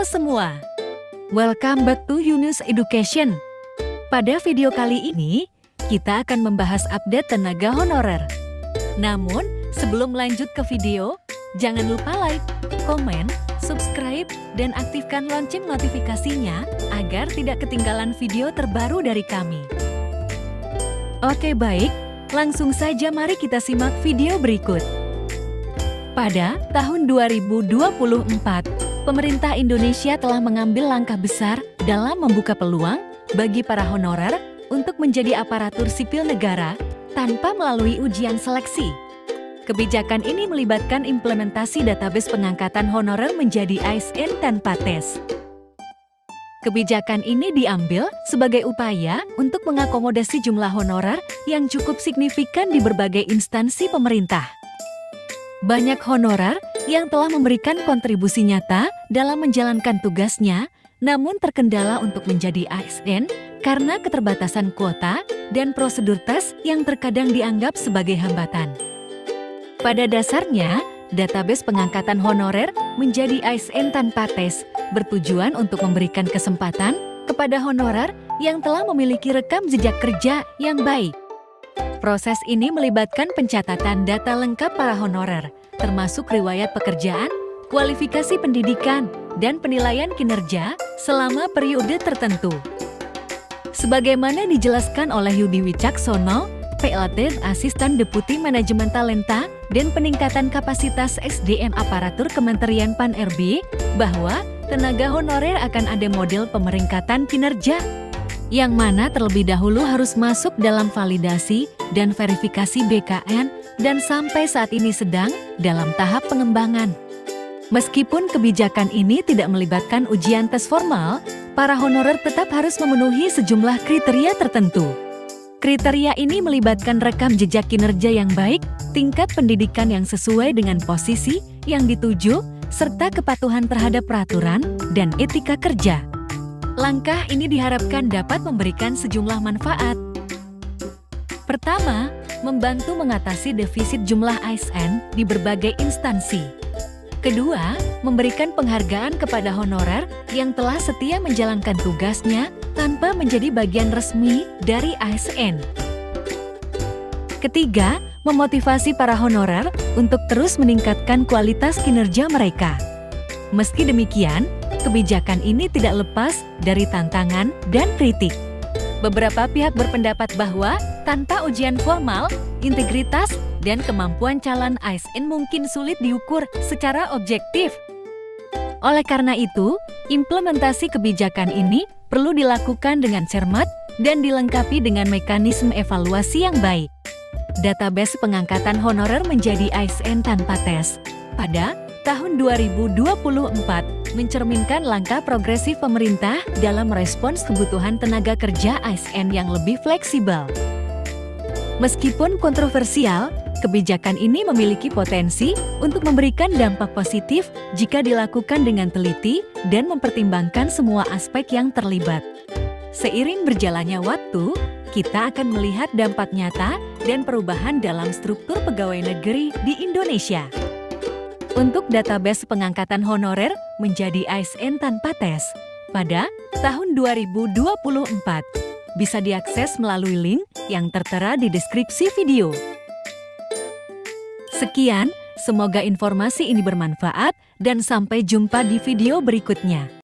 semua, welcome back to Yunus Education. Pada video kali ini, kita akan membahas update tenaga honorer. Namun, sebelum lanjut ke video, jangan lupa like, komen, subscribe, dan aktifkan lonceng notifikasinya agar tidak ketinggalan video terbaru dari kami. Oke baik, langsung saja mari kita simak video berikut. Pada tahun 2024, pemerintah Indonesia telah mengambil langkah besar dalam membuka peluang bagi para honorer untuk menjadi aparatur sipil negara tanpa melalui ujian seleksi. Kebijakan ini melibatkan implementasi database pengangkatan honorer menjadi ASN tanpa tes. Kebijakan ini diambil sebagai upaya untuk mengakomodasi jumlah honorer yang cukup signifikan di berbagai instansi pemerintah. Banyak honorer yang telah memberikan kontribusi nyata dalam menjalankan tugasnya, namun terkendala untuk menjadi ASN karena keterbatasan kuota dan prosedur tes yang terkadang dianggap sebagai hambatan. Pada dasarnya, database pengangkatan honorer menjadi ASN tanpa tes bertujuan untuk memberikan kesempatan kepada honorer yang telah memiliki rekam jejak kerja yang baik. Proses ini melibatkan pencatatan data lengkap para honorer, termasuk riwayat pekerjaan, kualifikasi pendidikan, dan penilaian kinerja selama periode tertentu. Sebagaimana dijelaskan oleh Yudi Wicaksono, PLT Asisten Deputi Manajemen Talenta dan Peningkatan Kapasitas SDM Aparatur Kementerian Pan-RB, bahwa tenaga honorer akan ada model pemeringkatan kinerja, yang mana terlebih dahulu harus masuk dalam validasi dan verifikasi BKN dan sampai saat ini sedang dalam tahap pengembangan. Meskipun kebijakan ini tidak melibatkan ujian tes formal, para honorer tetap harus memenuhi sejumlah kriteria tertentu. Kriteria ini melibatkan rekam jejak kinerja yang baik, tingkat pendidikan yang sesuai dengan posisi yang dituju, serta kepatuhan terhadap peraturan dan etika kerja. Langkah ini diharapkan dapat memberikan sejumlah manfaat. Pertama, membantu mengatasi defisit jumlah ASN di berbagai instansi. Kedua, memberikan penghargaan kepada honorer yang telah setia menjalankan tugasnya tanpa menjadi bagian resmi dari ASN. Ketiga, memotivasi para honorer untuk terus meningkatkan kualitas kinerja mereka. Meski demikian, kebijakan ini tidak lepas dari tantangan dan kritik. Beberapa pihak berpendapat bahwa tanpa ujian formal, integritas dan kemampuan calon ASN mungkin sulit diukur secara objektif. Oleh karena itu, implementasi kebijakan ini perlu dilakukan dengan cermat dan dilengkapi dengan mekanisme evaluasi yang baik. Database pengangkatan honorer menjadi ASN tanpa tes pada tahun 2024 mencerminkan langkah progresif pemerintah dalam merespons kebutuhan tenaga kerja ASN yang lebih fleksibel. Meskipun kontroversial, kebijakan ini memiliki potensi untuk memberikan dampak positif jika dilakukan dengan teliti dan mempertimbangkan semua aspek yang terlibat. Seiring berjalannya waktu, kita akan melihat dampak nyata dan perubahan dalam struktur pegawai negeri di Indonesia. Untuk database pengangkatan honorer menjadi ASN tanpa tes pada tahun 2024 bisa diakses melalui link yang tertera di deskripsi video. Sekian, semoga informasi ini bermanfaat dan sampai jumpa di video berikutnya.